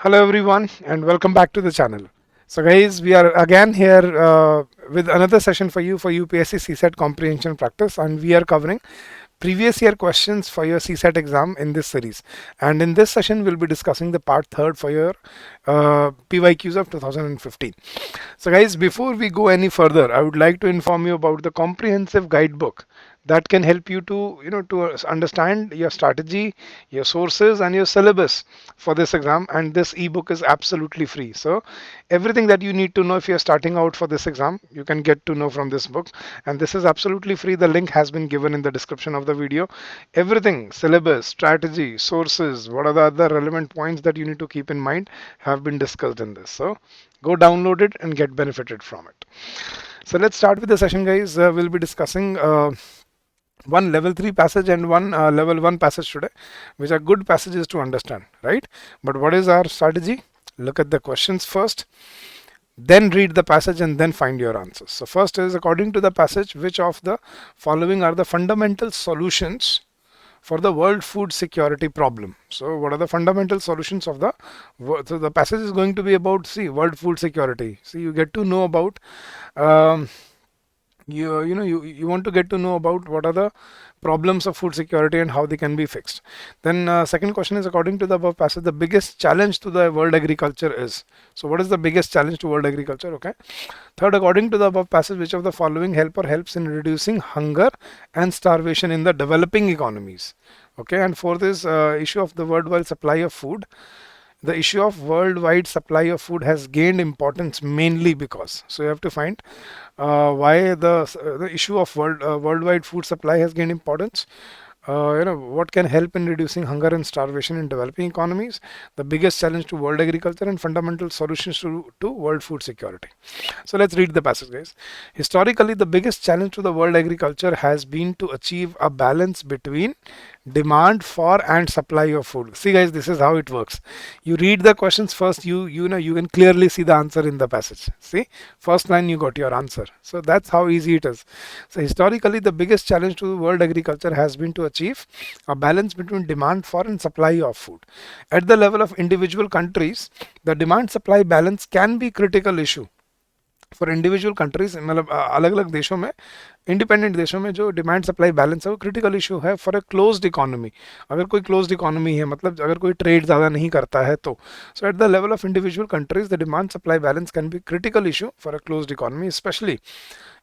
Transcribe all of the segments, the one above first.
Hello everyone and welcome back to the channel. So guys, we are again here with another session for you for UPSC CSAT comprehension practice, and we are covering previous year questions for your CSAT exam in this series. And in this session we'll be discussing the part third for your PYQs of 2015. So guys, before we go any further, I would like to inform you about the comprehensive guidebook that can help you to understand your strategy, your sources and your syllabus for this exam. And this ebook is absolutely free, so everything that you need to know if you're starting out for this exam you can get to know from this book, and this is absolutely free. The link has been given in the description of the video. Everything, syllabus, strategy, sources, what are the other relevant points that you need to keep in mind have been discussed in this. So go download it and get benefited from it. So let's start with the session, guys. We'll be discussing one level 3 passage and one level 1 passage today, which are good passages to understand, right? But what is our strategy? Look at the questions first, then read the passage and then find your answers. So first is, according to the passage, which of the following are the fundamental solutions for the world food security problem? So what are the fundamental solutions of so the passage is going to be about, see, world food security. See, you get to know about you want to get to know about what are the problems of food security and how they can be fixed. Then second question is, according to the above passage, the biggest challenge to the world agriculture is. So what is the biggest challenge to world agriculture? Okay. Third, according to the above passage, which of the following helps in reducing hunger and starvation in the developing economies? Okay. And fourth is issue of the worldwide supply of food. The issue of worldwide supply of food has gained importance mainly because. So you have to find why the issue of worldwide food supply has gained importance. What can help in reducing hunger and starvation in developing economies, the biggest challenge to world agriculture, and fundamental solutions to world food security. So let's read the passage, guys. Historically, the biggest challenge to the world agriculture has been to achieve a balance between demand for and supply of food. See guys, this is how it works. You read the questions first, you can clearly see the answer in the passage. See, first line you got your answer. So that's how easy it is. So historically, the biggest challenge to world agriculture has been to achieve a balance between demand for and supply of food. At the level of individual countries, the demand supply balance can be critical issue. For individual countries, मतलब अलग अलग देशों में, independent देशों में जो demand supply balance है वो क्रिटिकल इशू है फॉर ए क्लोज्ड इकोनॉमी. अगर कोई क्लोज्ड इकोनॉमी है, मतलब अगर कोई ट्रेड ज़्यादा नहीं करता है तो. So at the level of individual countries the demand supply balance can be critical issue for a closed economy, especially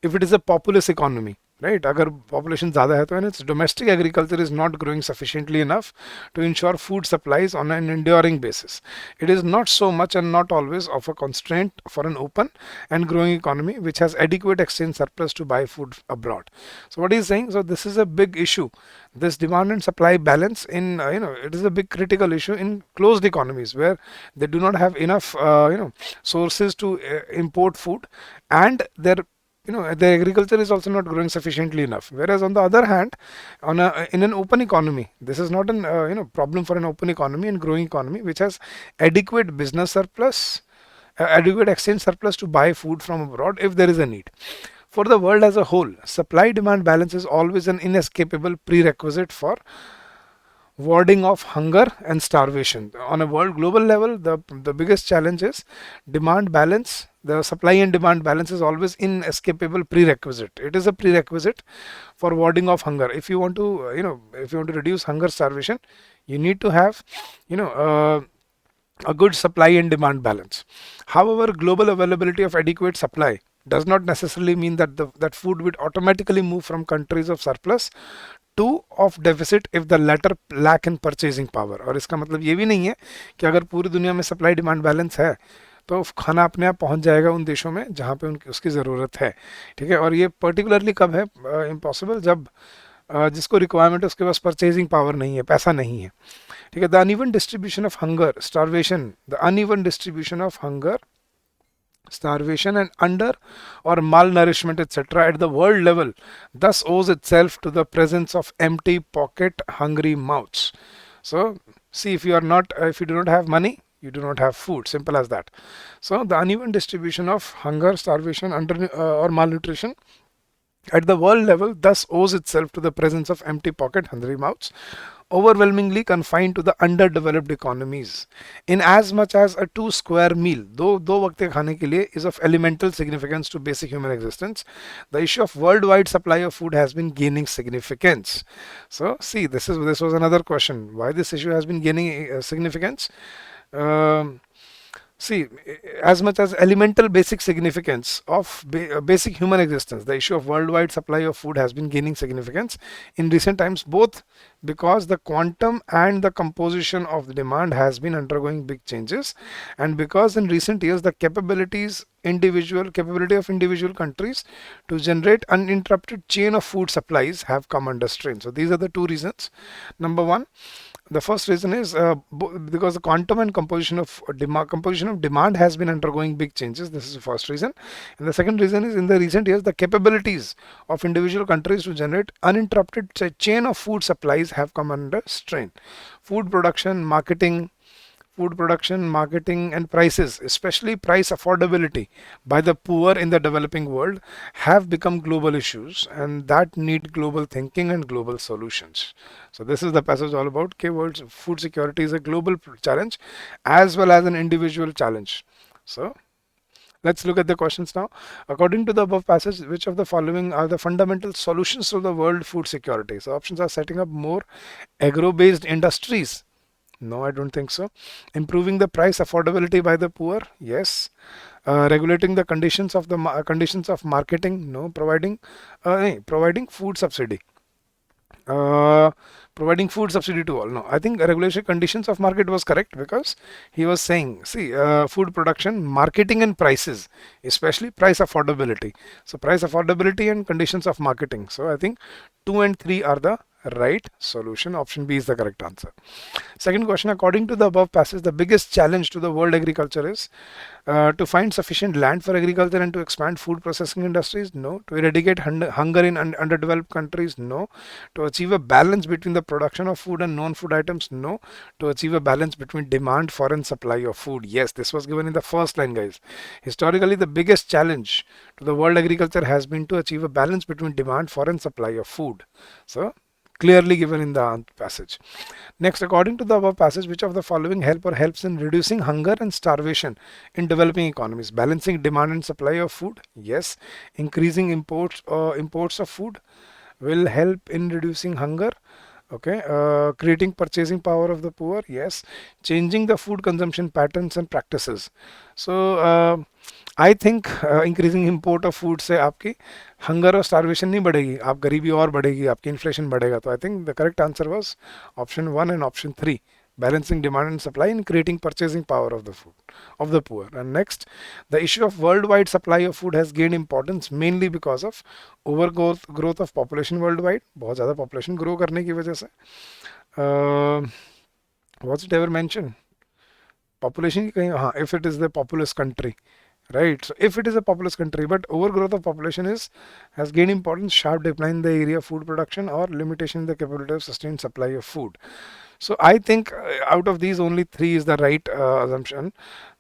if it is a populous economy, right? अगर population ज़्यादा है तो, and its domestic agriculture is not growing sufficiently enough to ensure food supplies on an enduring basis. It is not so much and not always of a constraint for an open and growing economy which has adequate exchange surplus to buy food abroad. So what he is saying, so this is a big issue. This demand and supply balance in it is a big critical issue in closed economies where they do not have enough sources to import food, and their the agriculture is also not growing sufficiently enough. Whereas on the other hand, in an open economy, this is not an problem for an open economy and growing economy which has adequate business surplus, adequate exchange surplus to buy food from abroad if there is a need. For the world as a whole, supply demand balance is always an inescapable prerequisite for warding off hunger and starvation. On a world global level, the biggest challenge is demand balance. The supply and demand balance is always inescapable prerequisite. It is a prerequisite for warding off hunger. If you want to if you want to reduce hunger, starvation, you need to have a good supply and demand balance. However, global availability of adequate supply does not necessarily mean that that food would automatically move from countries of surplus to of deficit if the latter lack in purchasing power. और इसका मतलब ये भी नहीं है कि अगर पूरी दुनिया में सप्लाई डिमांड बैलेंस है तो खाना अपने आप पहुंच जाएगा उन देशों में जहां पे उसकी ज़रूरत है. ठीक है, और ये पर्टिकुलरली कब है इम्पॉसिबल, जब जिसको रिक्वायरमेंट है उसके पास परचेजिंग पावर नहीं है, पैसा नहीं है. ठीक है, the uneven distribution of hunger, starvation, the uneven distribution of hunger, starvation and under or malnourishment etc. at the world level thus owes itself to the presence of empty pocket hungry mouths. So see, if you do not have money, you do not have food, simple as that. So the uneven distribution of hunger, starvation, or malnutrition at the world level thus owes itself to the presence of empty pocket hungry mouths. overwhelmingly confined to the underdeveloped economies. In as much as a 2 square meal, दो वक्त के खाने के लिए, is of elemental significance to basic human existence, the issue of worldwide supply of food has been gaining significance. So see, this was another question. Why this issue has been gaining significance? Um, See, as much as elemental basic significance of basic human existence, the issue of worldwide supply of food has been gaining significance in recent times, both because the quantum and the composition of the demand has been undergoing big changes, and because in recent years the capability of individual countries to generate uninterrupted chain of food supplies have come under strain. So these are the two reasons. Number one, the first reason is because the quantum and composition of demand has been undergoing big changes. This is the first reason. And the second reason is in the recent years, the capabilities of individual countries to generate uninterrupted chain of food supplies have come under strain. Food production, marketing and prices, especially price affordability by the poor in the developing world, have become global issues and that need global thinking and global solutions. So this is the passage all about keywords. Food security is a global challenge as well as an individual challenge. So let's look at the questions now. According to the above passage, which of the following are the fundamental solutions to the world food security? So options are setting up more agro-based industries. No, I don't think so. Improving the price affordability by the poor. Yes. Regulating the conditions of marketing. No. Providing food subsidy. Providing food subsidy to all. No, I think regulation conditions of market was correct because he was saying, see, food production, marketing and prices, especially price affordability. So price affordability and conditions of marketing. So I think 2 and 3 are the right solution. Option B is the correct answer. Second question, according to the above passage, the biggest challenge to the world agriculture is to find sufficient land for agriculture and to expand food processing industries. No. To eradicate hunger in underdeveloped countries. No. To achieve a balance between the production of food and non-food items. No. To achieve a balance between demand, foreign supply of food. Yes, this was given in the first line, guys. Historically, the biggest challenge to the world agriculture has been to achieve a balance between demand, foreign supply of food. So clearly given in the passage. Next, according to the above passage, which of the following helps in reducing hunger and starvation in developing economies? Balancing demand and supply of food. Yes. Increasing imports of food will help in reducing hunger. Okay. Creating purchasing power of the poor. Yes. Changing the food consumption patterns and practices. So I think increasing import of food से आपकी hunger और starvation नहीं बढ़ेगी, आप गरीबी और बढ़ेगी, आपकी इन्फ्लेशन बढ़ेगा. तो I think the correct answer was option 1 and option 3, balancing demand and supply and creating purchasing power of the food of the poor. And next, the issue of worldwide supply of food has gained importance mainly because of growth of population worldwide. बहुत ज़्यादा population grow करने की वजह से. What's it ever mentioned? Population की कहीं, हाँ, if it is the populous country. Right. So if it is a populous country, but overgrowth of population has gained importance, sharp decline in the area of food production or limitation in the capability of sustained supply of food. So I think out of these only 3 is the right assumption,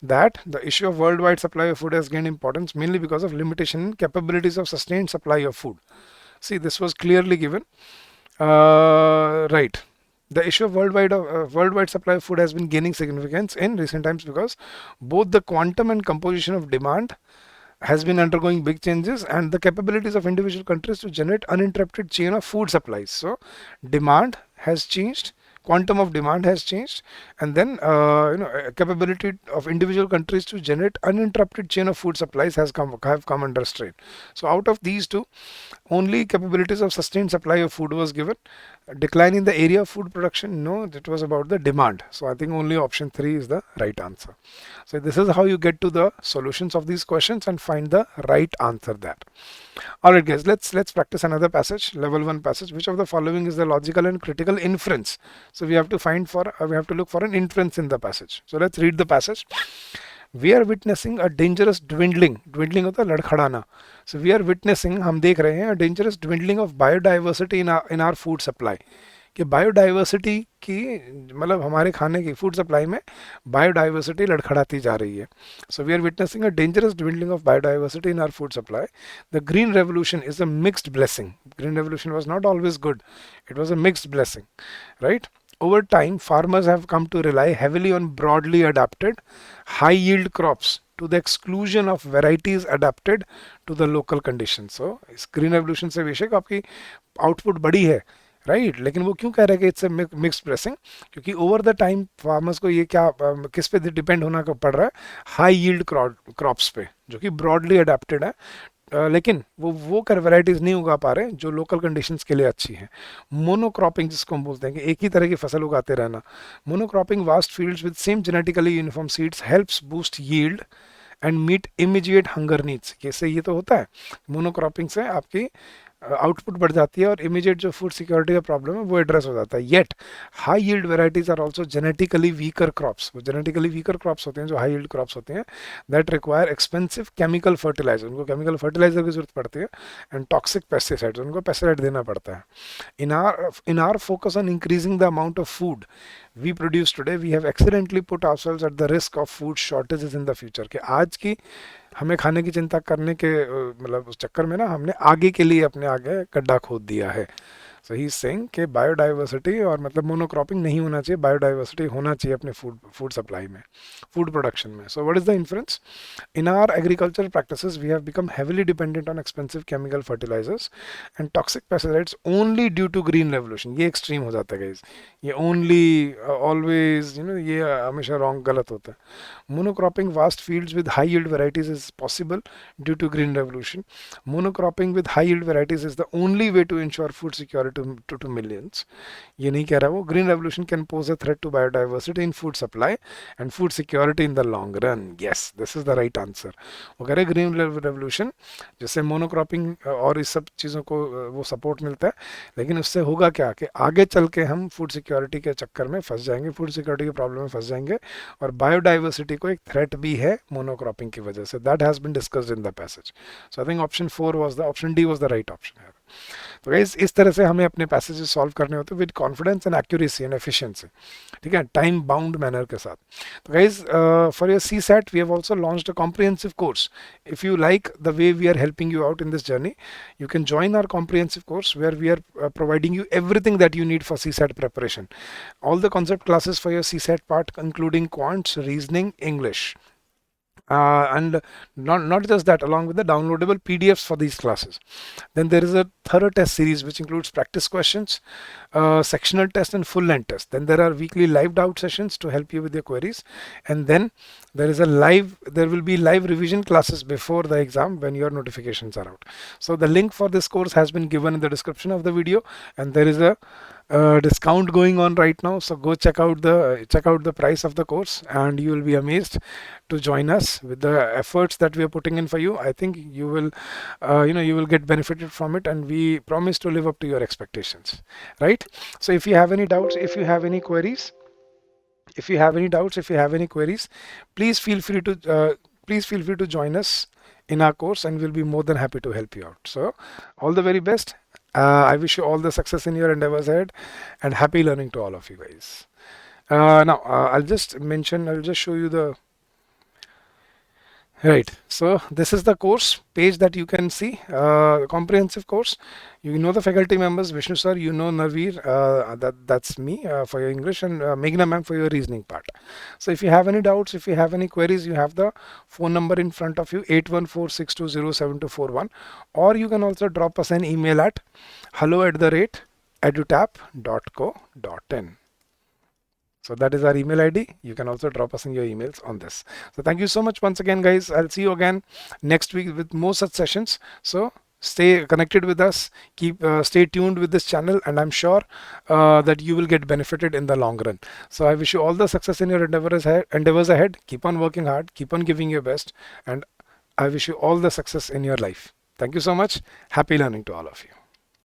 that the issue of worldwide supply of food has gained importance mainly because of limitation in capabilities of sustained supply of food. See, this was clearly given. Right. The issue of worldwide supply of food has been gaining significance in recent times because both the quantum and composition of demand has been undergoing big changes and the capabilities of individual countries to generate uninterrupted chain of food supplies. So demand has changed, quantum of demand has changed, and then capability of individual countries to generate uninterrupted chain of food supplies have come under strain. So out of these two, only capabilities of sustained supply of food was given. Decline in the area of food production, no, it was about the demand. So I think only option 3 is the right answer. So this is how you get to the solutions of these questions and find the right answer there. Alright guys, let's practice another passage, level 1 passage. Which of the following is the logical and critical inference? So we have to look for an inference in the passage. So let's read the passage. We are witnessing a dangerous dwindling होता है लड़खड़ाना. So we are witnessing, हम देख रहे हैं, a dangerous dwindling of biodiversity in our food supply. कि biodiversity की मतलब हमारे खाने की फूड सप्लाई में बायोडाइवर्सिटी लड़खड़ाती जा रही है. So we are witnessing a dangerous dwindling of biodiversity in our food supply. The green revolution is a mixed blessing. Green revolution was not always good. It was a mixed blessing, right? Over time, farmers have come to rely heavily on broadly adapted, high yield crops to the exclusion of varieties adapted to the local conditions. So, इस green revolution से बेशक आपकी output बढ़ी है, right लेकिन वो क्यों कह रहा है कि इट्स मिक्स्ड प्रेसिंग, क्योंकि ओवर द टाइम फार्मर्स को ये क्या किस पे डिपेंड होना पड़ रहा है, हाई यील्ड क्रॉप्स पे जो कि ब्रॉडली अडेप्टेड है, लेकिन वो कर वैरायटीज नहीं उगा पा रहे जो लोकल कंडीशंस के लिए अच्छी हैं। मोनोक्रॉपिंग जिसको हम बोलते हैं कि एक ही तरह की फसल उगाते रहना, monocropping vast fields with same genetically uniform seeds helps boost yield and meet immediate hunger needs. कैसे ये तो होता है, मोनोक्रॉपिंग से आपकी आउटपुट बढ़ जाती है और इमीडिएट जो फूड सिक्योरिटी का प्रॉब्लम है वो एड्रेस हो जाता है। Yet high yield varieties are also genetically weaker crops, वो जेनेटिकली वीकर क्रॉप्स होते हैं जो हाई यील्ड क्रॉप्स होते हैं, that require expensive chemical fertiliser, उनको केमिकल फर्टिलाइजर की जरूरत पड़ती है, एंड टॉक्सिक पेस्टिसाइड्स, उनको पेस्टिसाइड देना पड़ता है। In are focus on increasing the amount of food we produce today, we have accidentally put ourselves at the risk of food shortages in the future। कि आज की हमें खाने की चिंता करने के मतलब उस चक्कर में ना हमने आगे के लिए अपने आगे गड्ढा खोद दिया है। सो ही इज सेइंग कि बायोडाइवर्सिटी और मतलब मोनोक्रॉपिंग नहीं होना चाहिए, बायोडाइवर्सिटी होना चाहिए अपने फूड सप्लाई में, फूड प्रोडक्शन में। So what is the influence in our agricultural practices, we have become heavily dependent on expensive chemical fertilisers and toxic pesticides only due to green revolution. ये extreme हो जाता है guys, ये only always ये हमेशा wrong गलत होता है। Monocropping vast fields with high yield varieties is possible due to green revolution. Monocropping with high yield varieties is the only way to ensure food security to millions। ये नहीं कह रहा वो green revolution can pose a threat to biodiversity in food supply and food security in the long run। yes, this is the right answer। वो कह रहे green revolution जैसे monocropping और इस सब चीज़ों को वो सपोर्ट मिलता है, लेकिन उससे होगा क्या कि आगे चल के हम फूड सिक्योरिटी के चक्कर में फंस जाएंगे, फूड सिक्योरिटी के प्रॉब्लम में फंस जाएंगे, और बायोडाइवर्सिटी को एक थ्रेट भी है मोनोक्रॉपिंग की वजह से। That has been discussed in the passage. So I think option D was the right option. तो गाइस इस तरह से हमें अपने पैसेजेस सॉल्व करने होते हैं with confidence and accuracy and efficiency, ठीक है, टाइम बाउंड मैनर के साथ। तो guys for your CSAT we have also launched a comprehensive course. If you like the way we are helping you out in this journey, you can join our comprehensive course where we are providing you everything that you need for CSAT preparation. All the concept classes for your CSAT part, including quants, reasoning, English. And not just that, along with the downloadable PDFs for these classes. Then there is a thorough test series which includes practice questions, sectional test and full length test. Then there are weekly live doubt sessions to help you with your queries, and then there will be live revision classes before the exam when your notifications are out. So the link for this course has been given in the description of the video, and there is a discount going on right now, so go check out the price of the course and you will be amazed to join us with the efforts that we are putting in for you. I think you will you will get benefited from it, and we promise to live up to your expectations, right? So if you have any doubts, if you have any queries, please feel free to join us in our course, and we'll be more than happy to help you out. So all the very best. I wish you all the success in your endeavors ahead, and happy learning to all of you guys. Now I'll just show you the right. So this is the course page that you can see, comprehensive course. You know the faculty members, Vishnu sir, you know Navir, that's me for your English, and Meghna ma'am for your reasoning part. So if you have any doubts, if you have any queries, you have the phone number in front of you, 8146207241, or you can also drop us an email at hello@edutap.co.in. So that is our email ID. You can also drop us in your emails on this. So thank you so much once again, guys. I'll see you again next week with more such sessions. So stay connected with us, stay tuned with this channel, and I'm sure that you will get benefited in the long run. So I wish you all the success in your endeavors ahead. Keep on working hard, keep on giving your best, and I wish you all the success in your life. Thank you so much. Happy learning to all of you.